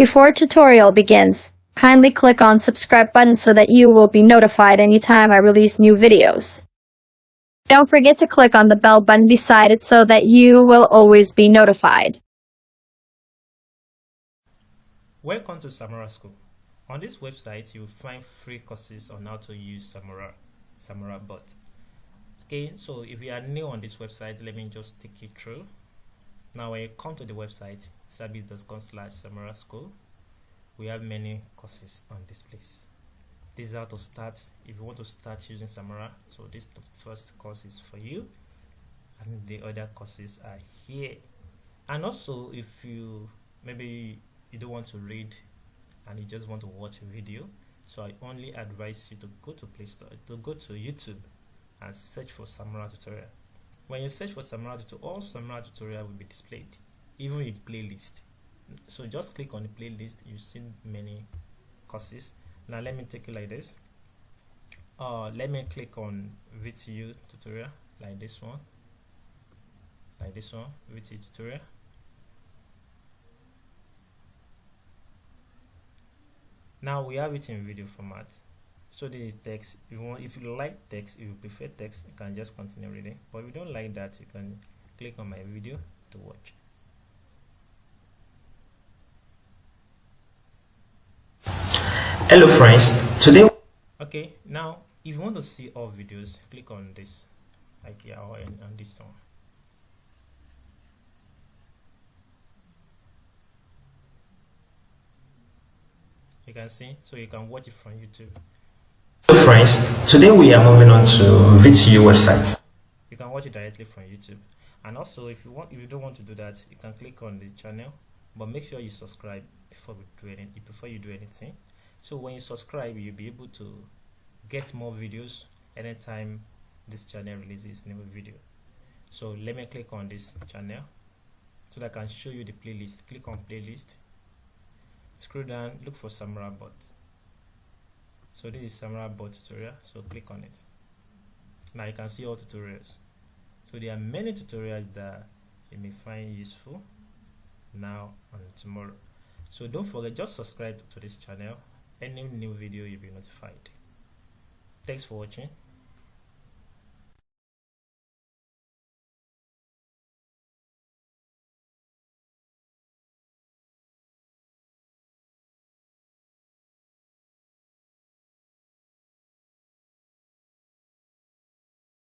Before tutorial begins, kindly click on subscribe button so that you will be notified anytime I release new videos. Don't forget to click on the bell button beside it so that you will always be notified. Welcome to Samora School. On this website, you will find free courses on how to use Samora bot. Okay, so if you are new on this website, let me just take you through. Now, when you come to the website, service.com/Samora School, we have many courses on this place. This is how to start if you want to start using Samora. So this the first course is for you, and the other courses are here. And also, if maybe you don't want to read and you just want to watch a video, so I only advise you to go to Play Store, to go to YouTube and search for Samora tutorial. When you search for Samora tutorial, all Samora tutorial will be displayed, even in playlist. So just click on the playlist, you see many courses. Now let me take it like this. Let me click on VTU tutorial, like this one, VTU tutorial. Now we have it in video format. So this is text. If you like text, if you prefer text, you can just continue reading. But if you don't like that, you can click on my video to watch. Hello friends, today okay, now if you want to see all videos, click on this, like here, or on this one. You can see, so you can watch it from YouTube. Hello friends, today we are moving on to VTU website. You can watch it directly from YouTube. And also, if you don't want to do that, you can click on the channel, but make sure you subscribe before you do anything. So when you subscribe, you'll be able to get more videos anytime this channel releases new video. So let me click on this channel so that I can show you the playlist. Click on playlist, scroll down, look for Samora bot. So this is Samora bot tutorial, so click on it. Now you can see all tutorials. So there are many tutorials that you may find useful now and tomorrow. So don't forget, just subscribe to this channel. Any new video, you'll be notified. Thanks for watching.